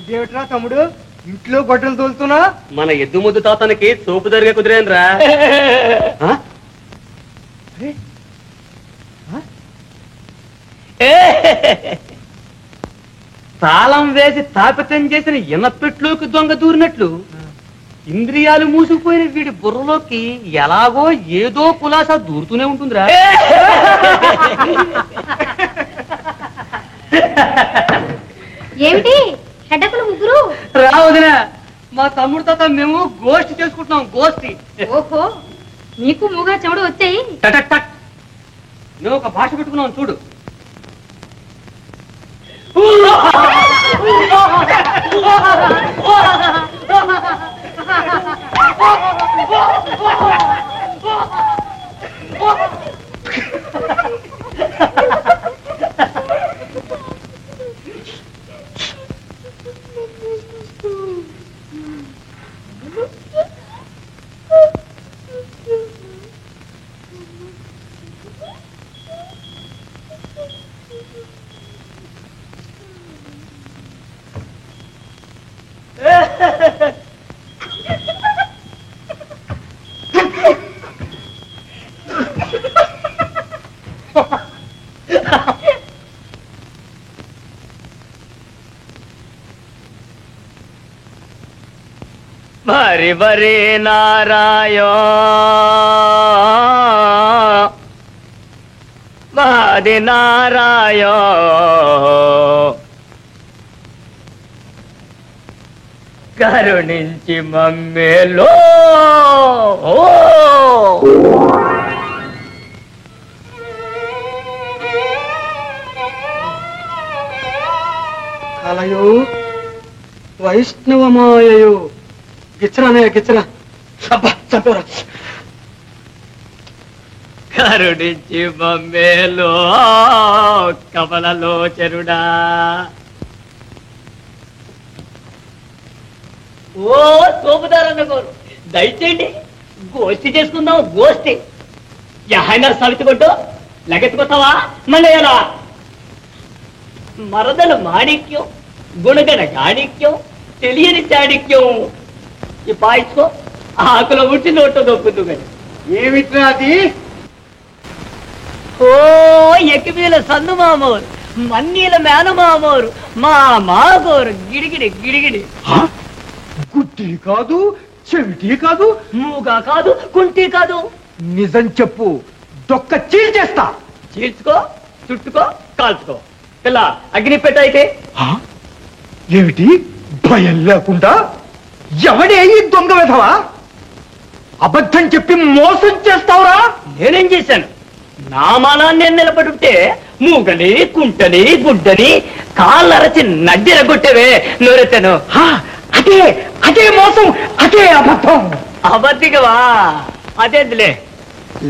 ఇదేమిట్రా తమ్ముడు, ఇంట్లో బట్టలు తోలుతున్నా? మన ఎద్దు ముద్దు తాతనికి సోపు జరిగే కుదిరేనరా. తాళం వేసి తాపితం చేసిన ఇనపెట్లోకి దొంగ దూరినట్లు ఇంద్రియాలు మూసుకుపోయిన వీడి బుర్రలోకి ఎలాగో ఏదో కులాసా దూరుతూనే ఉంటుందిరా. ఏమిటి హెడ్డకులు ముగ్గురు? రావదినా, మా తమ్ముడు తాత మేము గోష్ఠి చేసుకుంటున్నాం. గోష్ఠి. ఓహో, నీకు మూగా చెవుడు వచ్చాయి. మేము ఒక భాష పెట్టుకున్నాం చూడు. మరి మరి నారాయణ మాది నారాయణ కరుణించి మమ్మేలో. కలయో వైష్ణవమాయయో. గిచ్చరానే గిచ్చరా. చంపరా. కరుణించి మమ్మేలో కమలలో చెరుడా. ఓ సోపుదారన్న గారు, దయచేయండి గోష్ఠి చేసుకుందాం. గోష్ఠి యహాయినా సవితి కొట్టు లగెత్తుకొస్తావా? మళ్ళీ ఎలా మరదల మాణిక్యం, గుణగణ గాణిక్యం, తెలియని చాణిక్యం. ఈ పాయించుకో, ఆకులో ఉట్టి నోట్లో దొప్పుద్దు కానీ. ఏమిట్రా అది? ఓ ఎక్కిమీల సందు మామోరు, మన్నీల మేనమామోరు, మా మాగోరు గిడిగిడి గిడిగిడి. గుడ్డి కాదు, చెవిటి కాదు, మూగా కాదు, కుంటి కాదు. నిజం చెప్పు, దొక్క చీల్చేస్తా. చీల్చుకో, చుట్టుకో, కాల్చుకో. ఇలా అగ్నిపెట్ట అయితే. ఏమిటి భయం లేకుండా? ఎవడే ఈ దొంగ వెధవా? అబద్ధం చెప్పి మోసం చేస్తావురా? నేనేం చేశాను? నా మానాన్ని నేను నిలబడుంటే మూగని, కుంటని, గుడ్డని కాళ్ళరచి నడ్డిరగొట్టేవే నోరెత్తాను. అదే అదే మోసం, అదే అబద్ధం. అబద్ధికవా? అదేందులే,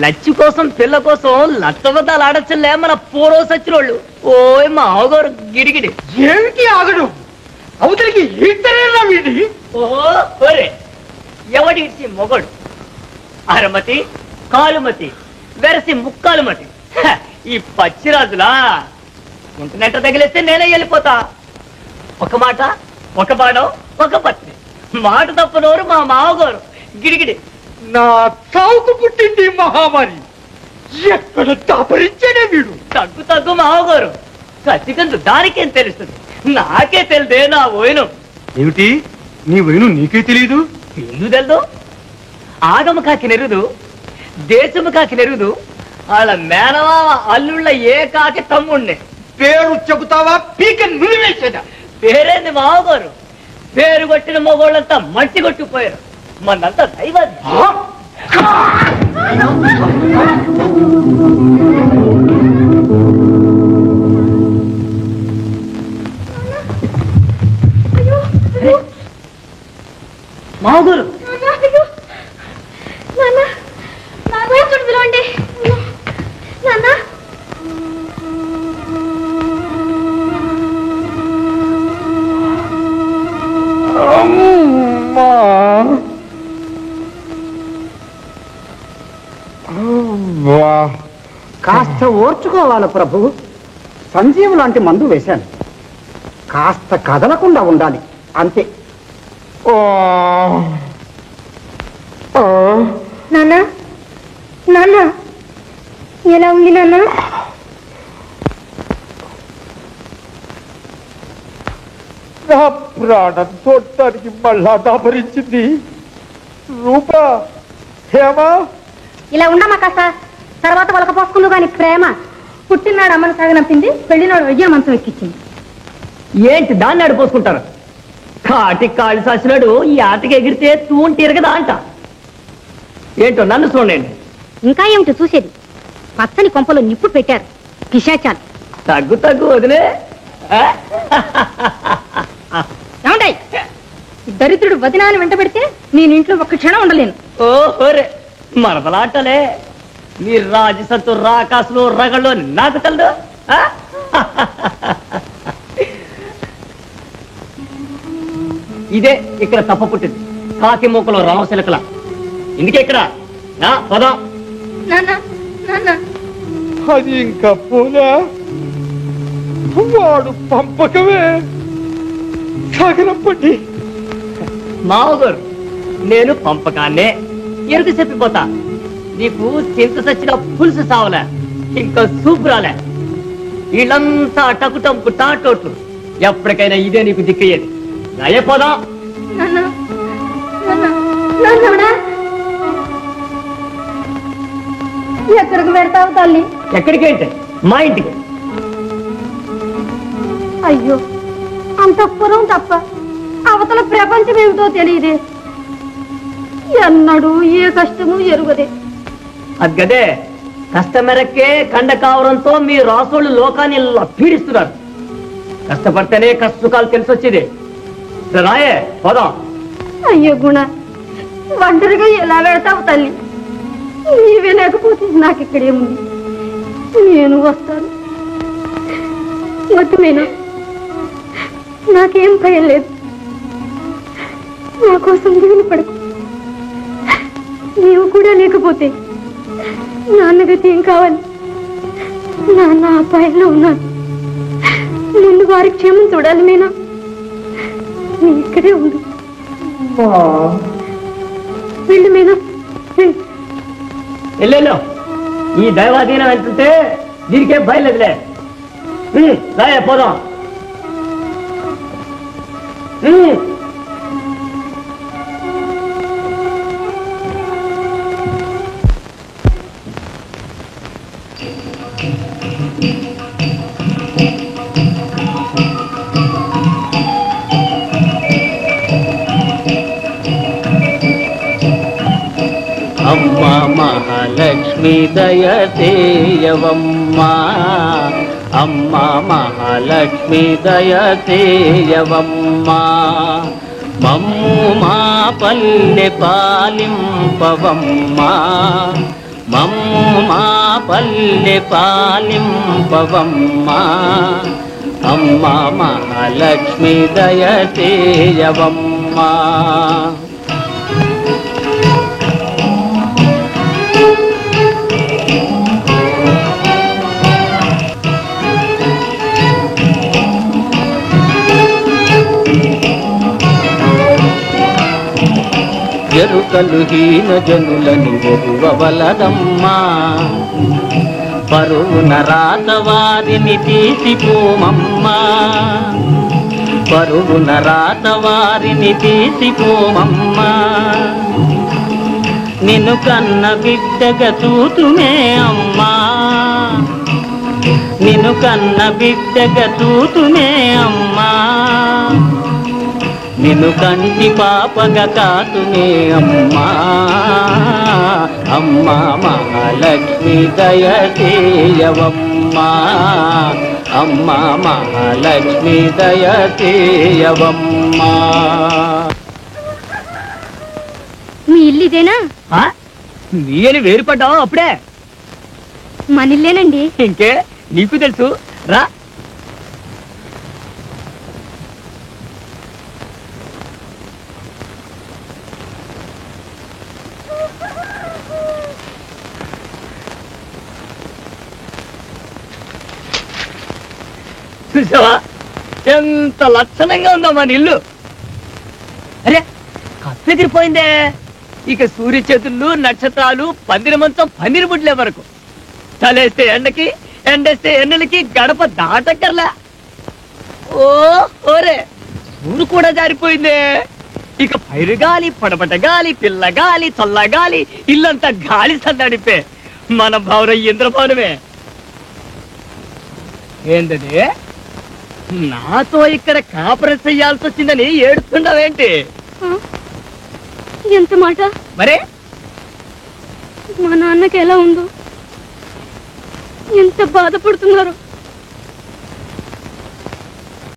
లచ్చి కోసం పిల్ల కోసం లచ్చబద్దాలు ఆడచ్చలే మన పూర్వ సచ్చినోళ్ళు. ఓయ్ మా అవగారు గిడిగిడి. ఏమిటి ఆగడు? అవతలికి ఈతరేనా వీడి? ఓహో ఒరే, ఎవడిచ్చి మొగడు అరమతి కాలుమతి వెరసి ముక్కాలుమతి. ఈ పచ్చిరాజులా ఉంటున్నట్ట తగిలిస్తే నేనే వెళ్ళిపోతా. ఒక మాట, ఒక బాణం, ఒక పత్రి. మాట తప్పనోరు మా మావగారు గిడిగిడి. నా చావుకు పుట్టింది మహామారి. ఎక్కడ దాపరించాడే వీడు? తగ్గు తగ్గు మావగారు, కసికందు దానికేం తెలుస్తుంది? నాకే తెలిదే నా ఓయను. ఏమిటి నీ వైను నీకే తెలియదు? ఎందుకు తెలదు? ఆగమ కాకి నెరుదు, దేశము కాకి నెరుదు. వాళ్ళ మేనవా అల్లుళ్ళ ఏ కాకి తమ్ముణ్ణి. పేరు చెబుతావా? పీక నులివేసేదా? పేరేంది మావగారు? పేరు కొట్టిన మొగోళ్ళంతా మట్టి కొట్టిపోయారు. మనంతా దైవాది. మావగారు కాస్త ఓర్చుకోవాలి ప్రభు. సంజీవ్ లాంటి మందు వేశాను. కాస్త కదలకుండా ఉండాలి అంతే. నాన్న నాన్న ఎలా ఉంది నాన్న? నా ప్రాణం చూడటానికి మళ్ళా దాపరించింది. రూపా, హేమా, ఇలా ఉండమా కాస్త. తర్వాత వాళ్ళకి పోసుకుందు కానీ ప్రేమ. పుట్టినాడు అమ్మను సాగనంపింది, పెళ్లినాడు వయ్య మంచం ఎక్కించింది. ఏంటి దాన్ని అడిపోసుకుంటారు? కాటికి కాళ్ళు సాసినాడు ఈ ఆటకి ఎగిరితే తూంటి తిరగదా అంట. ఏంటో నన్ను చూడండి. ఇంకా ఏమిటి చూసేది? పచ్చని కొంపలో నిప్పు పెట్టారు పిశాచాలు. తగ్గు తగ్గు వదిలే. ఏమంటాయి? దరిద్రుడు వదినాన్ని వెంట పెడితే నేను ఇంట్లో ఒక్క క్షణం ఉండలేను. ఓరే మరదలాటలే. మీ రాజసత్తు రాకాసులు రగళ్ళు నాకు కలదు. ఇదే ఇక్కడ తప్ప పుట్టింది. కాకి మూకలో రామశిలకల. ఇందుకే ఇక్కడ పదం. అది ఇంకా పోలే. వాడు పంపకమే సాగనప్పటి. మావగారు నేను పంపకాన్నే ఎరుకు చెప్పిపోతా. నీకు చింత సచ్చిన పులుసు సావలే, ఇంకా సూపు రాలే. వీళ్ళంతా టకుటంపు టాటోట్లు. ఎప్పటికైనా ఇదే నీకు దిక్కయ్యేది. అయ్యే పోదాం. ఎక్కడికి పెడతావు తల్లి? ఎక్కడికి అంటే మా ఇంటికి. అయ్యో, అంతఃపురం తప్ప అవతల ప్రపంచం ఏమిటో తెలియదే. ఎన్నడూ ఏ కష్టము ఎరుగదే. అది గదే కష్టమెరక్కే కండకావరంతో మీ రాసోళ్ళు లోకాన్ని ఇలా పీడిస్తున్నారు. కష్టపడితేనే కష్టసుఖాలు తెలిసొచ్చేది. రాయే పోదాం. అయ్యో గుణ, ఒంటరిగా ఎలా పెడతావు తల్లి? నీవే లేకపోతే నాకు ఇక్కడేముంది. నేను వస్తాను. మొత్తమేనా? నాకేం భయం లేదు. నా కోసం దిగులు పడకు. నీవు కూడా లేకపోతే నాన్నగతి ఏం కావాలి? నాన్న అపాయంలో ఉన్నాను. ముందు వారి క్షేమం చూడాలి. మీనా, నీ ఇక్కడే ఉండు. వెళ్ళు మీనా, వెళ్ళు. ఈ దైవాధీనం ఎంతుంటే దీనికేం బయలుదేరలే. రాయే పోదాం. అమ్మా మహాలక్ష్మి దయసేయవమ్మా. అమ్మా మహాలక్ష్మి దయసేయవమ్మా. మమ్ము మా పల్లె పాలింపవమ్మా. మమ్ము మా పల్లె పాలింపవమ్మా. అమ్మా మహాలక్ష్మి దయసేయవమ్మా. ఎరుకలు హీన జనులను ఎరువవలదమ్మా. పరువున రాత వారిని తీసిపోమమ్మా. పరువున రాత వారిని తీసిపోమమ్మా. నిన్ను కన్న బిడ్డగా చూతుమే అమ్మా. నిన్ను కన్న బిడ్డగా చూతుమే అమ్మా. నిన్ను కంటి పాపగా కాతునే అమ్మా. అమ్మా మహాలక్ష్మి దయచేయవమ్మా. అమ్మా మహాలక్ష్మి దయచేయవమ్మా. మీ ఇల్లు ఇదేనా? నేను వేరుపడ్డావు అప్పుడే. మన ఇల్లేనండి. ఇంకే నీకు తెలుసు. రా. చూసావా ఎంత లక్షణంగా ఉందా మన ఇల్లు. అరే కప్పు ఎగిరిపోయిందే. ఇక సూర్య చేతుళ్ళు, నక్షత్రాలు, పందిరి మంచం, పందిరి బుడ్లే వరకు. చలేస్తే ఎండకి, ఎండేస్తే ఎండలకి గడప దాటక్కర్లా. ఓరే ఊరు కూడా జారిపోయిందే. ఇక పైరుగాలి, పడబట గాలి, పిల్లగాలి, చల్లగాలి, ఇల్లంతా గాలి సందడిపే. మన భవనం ఇంద్రభవనమే. ఏంటది నాతో ఇక్కడ కాపురం చెయ్యాల్సి వచ్చిందని ఏడుస్తున్నావేంటి? ఎంత మాట? మరే మా నాన్నకి ఎలా ఉందో, ఎంత బాధపడుతున్నారో.